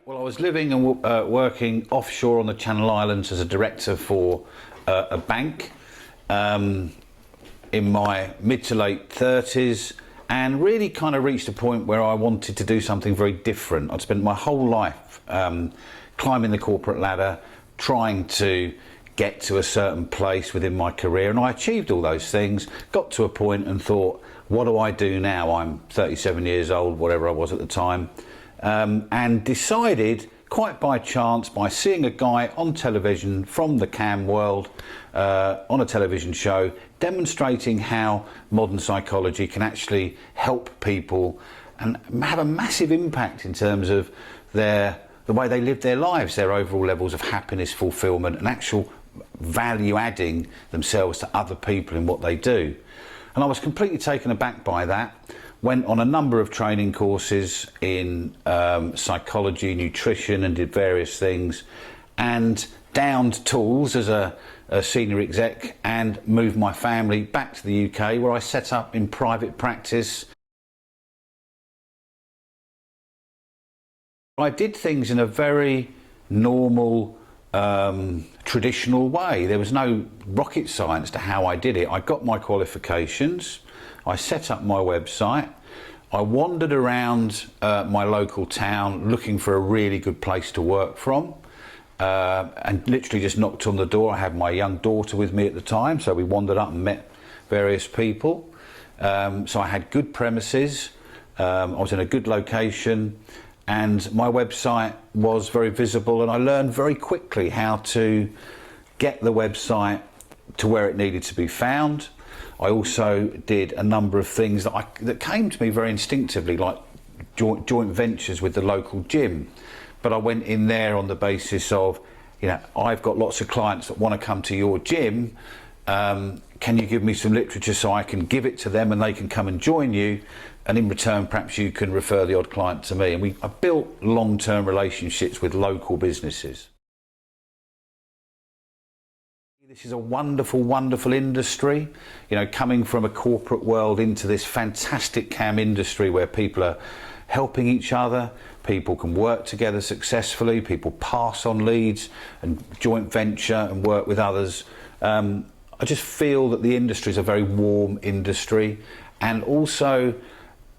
Well, I was living and working offshore on the Channel Islands as a director for a bank in my mid to late 30s, and really kind of reached a point where I wanted to do something very different. I'd spent my whole life climbing the corporate ladder, trying to get to a certain place within my career, and I achieved all those things, got to a point and thought, what do I do now? I'm 37 years old, whatever I was at the time, and decided quite by chance, by seeing a guy on television from the CAM world on a television show demonstrating how modern psychology can actually help people and have a massive impact in terms of the way they live their lives, their overall levels of happiness, fulfillment, and actual value adding themselves to other people in what they do. And I was completely taken aback by that. Went on a number of training courses in psychology, nutrition, and did various things, and downed tools as a senior exec and moved my family back to the UK, where I set up in private practice. I did things in a very normal, traditional way. There was no rocket science to how I did it. I got my qualifications, I set up my website, I wandered around my local town looking for a really good place to work from, and literally just knocked on the door. I had my young daughter with me at the time, so we wandered up and met various people. So I had good premises, I was in a good location, and my website was very visible, and I learned very quickly how to get the website to where it needed to be found. I also did a number of things that came to me very instinctively, like joint ventures with the local gym. But I went in there on the basis of, you know, I've got lots of clients that want to come to your gym. Can you give me some literature so I can give it to them and they can come and join you? And in return, perhaps you can refer the odd client to me. And I built long-term relationships with local businesses. This is a wonderful, wonderful industry. You know, coming from a corporate world into this fantastic CAM industry where people are helping each other, people can work together successfully, people pass on leads and joint venture and work with others. I just feel that the industry is a very warm industry, and also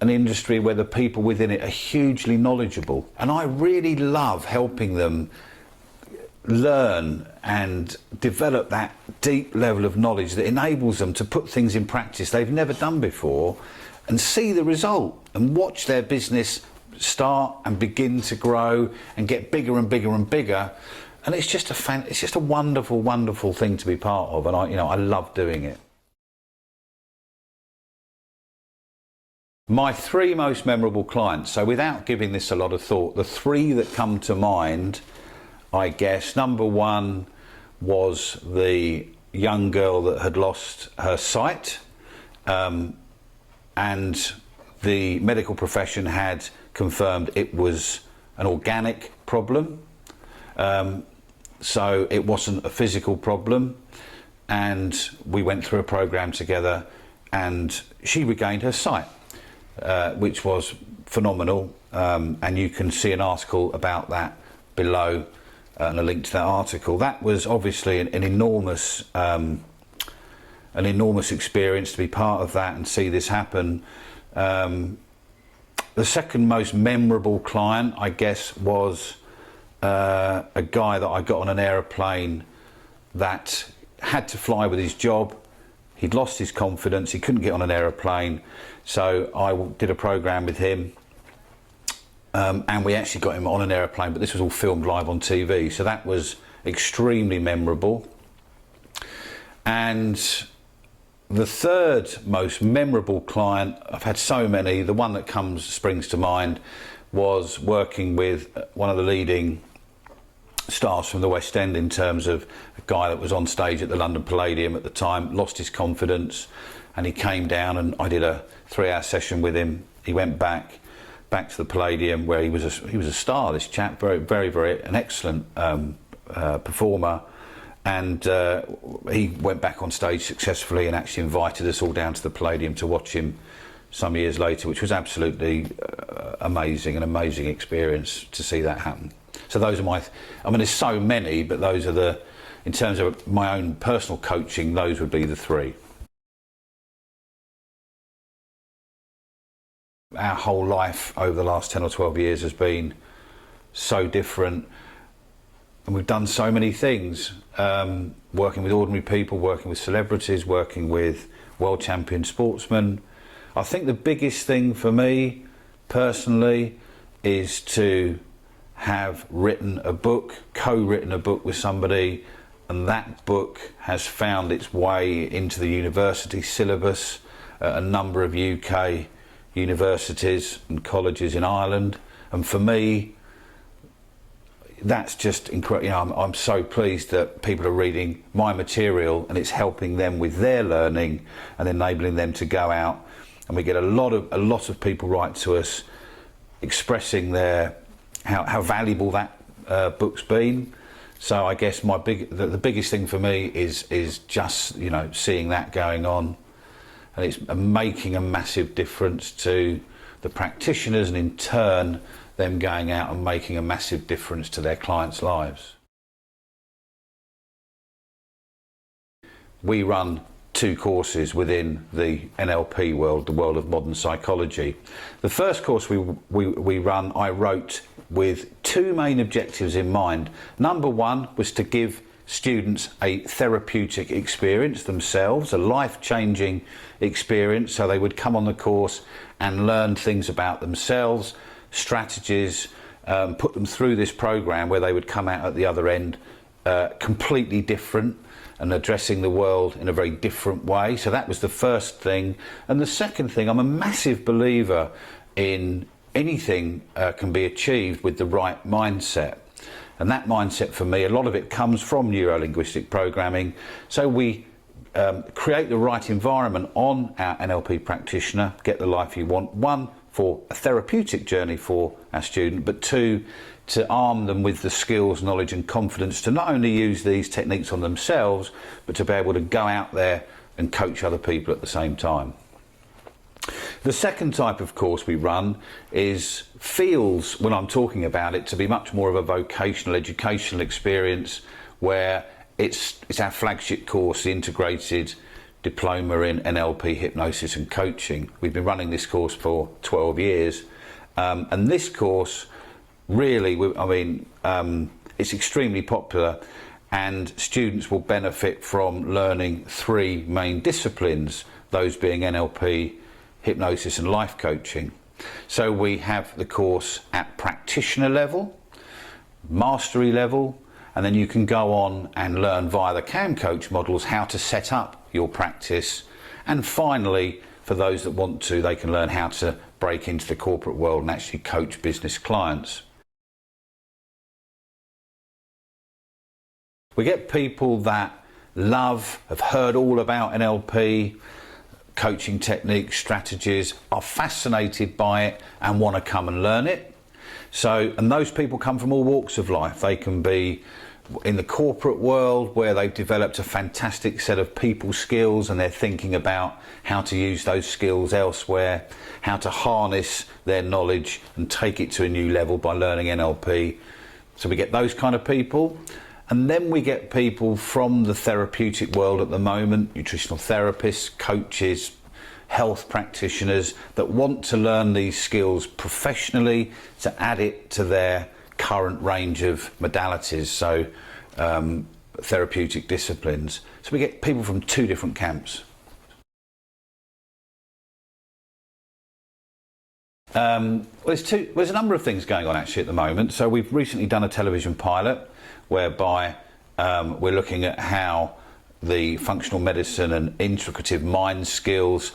an industry where the people within it are hugely knowledgeable. And I really love helping them learn and develop that deep level of knowledge that enables them to put things in practice they've never done before and see the result and watch their business start and begin to grow and get bigger and bigger and bigger. And it's just a wonderful, wonderful thing to be part of, and I love doing it. My three most memorable clients, so without giving this a lot of thought, the three that come to mind, I guess, number one was the young girl that had lost her sight, and the medical profession had confirmed it was an organic problem. So it wasn't a physical problem, and we went through a program together and she regained her sight, which was phenomenal, and you can see an article about that below and a link to that article. That was obviously an enormous experience to be part of that and see this happen. The second most memorable client, I guess, was a guy that I got on an aeroplane that had to fly with his job. He'd lost his confidence, he couldn't get on an aeroplane, so I did a program with him, and we actually got him on an aeroplane, but this was all filmed live on TV, so that was extremely memorable. And the third most memorable client, I've had so many, the one that springs to mind was working with one of the leading stars from the West End, in terms of a guy that was on stage at the London Palladium at the time, lost his confidence, and he came down and I did a 3-hour session with him. He went back to the Palladium, where he was a star, this chap, very an excellent performer, and he went back on stage successfully and actually invited us all down to the Palladium to watch him some years later, which was absolutely amazing, an amazing experience to see that happen. So those are I mean, there's so many, but those are in terms of my own personal coaching, those would be the three. Our whole life over the last 10 or 12 years has been so different, and we've done so many things, working with ordinary people, working with celebrities, working with world champion sportsmen. I think the biggest thing for me personally is to have written a book, co-written a book with somebody, and that book has found its way into the university syllabus at a number of UK universities and colleges in Ireland. And for me, that's just incredible. You know, I'm so pleased that people are reading my material and it's helping them with their learning and enabling them to go out. And we get a lot of people write to us expressing how valuable that book's been. So I guess the biggest thing for me is just, you know, seeing that going on, and it's making a massive difference to the practitioners, and in turn them going out and making a massive difference to their clients' lives. We run 2 courses within the NLP world, the world of modern psychology. The first course I wrote with 2 main objectives in mind. Number 1 was to give students a therapeutic experience themselves, a life-changing experience, so they would come on the course and learn things about themselves, strategies, put them through this program where they would come out at the other end completely different and addressing the world in a very different way. So that was the first thing. And the second thing, I'm a massive believer in anything can be achieved with the right mindset. And that mindset for me, a lot of it comes from neuro-linguistic programming. So we create the right environment on our NLP practitioner, get the life you want. 1, for a therapeutic journey for our student, but 2, to arm them with the skills, knowledge and confidence to not only use these techniques on themselves, but to be able to go out there and coach other people at the same time. The second type of course we run feels, when I'm talking about it, to be much more of a vocational educational experience, where it's our flagship course, the Integrated Diploma in NLP Hypnosis and Coaching. We've been running this course for 12 years, and this course really, it's extremely popular, and students will benefit from learning 3 main disciplines, those being NLP, hypnosis and life coaching. So we have the course at practitioner level, mastery level, and then you can go on and learn via the CAM coach models how to set up your practice. And finally, for those that want to, they can learn how to break into the corporate world and actually coach business clients. We get people that have heard all about NLP, coaching techniques, strategies, are fascinated by it and want to come and learn it. And those people come from all walks of life. They can be in the corporate world, where they've developed a fantastic set of people skills and they're thinking about how to use those skills elsewhere, how to harness their knowledge and take it to a new level by learning NLP. So we get those kind of people. And then we get people from the therapeutic world at the moment, nutritional therapists, coaches, health practitioners, that want to learn these skills professionally to add it to their current range of modalities, so therapeutic disciplines. So we get people from 2 different camps. There's a number of things going on actually at the moment. So we've recently done a television pilot whereby we're looking at how the functional medicine and integrative mind skills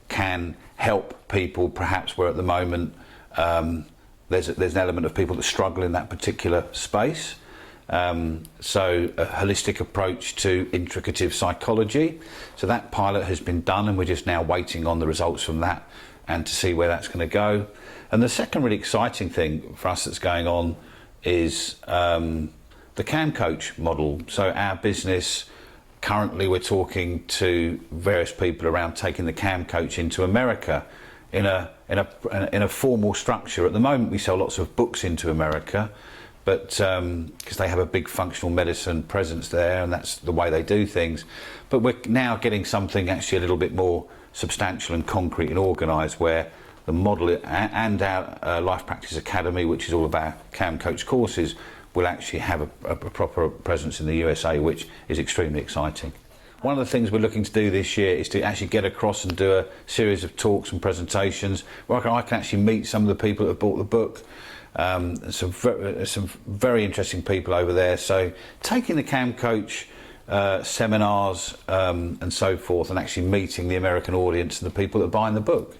can help people, perhaps where at the moment there's an element of people that struggle in that particular space. So a holistic approach to integrative psychology. So that pilot has been done and we're just now waiting on the results from that and to see where that's going to go. And the second really exciting thing for us that's going on is the CAM coach model. So our business, currently we're talking to various people around taking the CAM coach into America in a formal structure. At the moment we sell lots of books into America, but because they have a big functional medicine presence there, and that's the way they do things. But we're now getting something actually a little bit more substantial and concrete and organised, where the model and our Life Practice Academy, which is all about CAM coach courses, will actually have a proper presence in the USA, which is extremely exciting. One of the things we're looking to do this year is to actually get across and do a series of talks and presentations where I can actually meet some of the people that have bought the book. Some very interesting people over there. So taking the CAM coach seminars and so forth, and actually meeting the American audience and the people that are buying the book.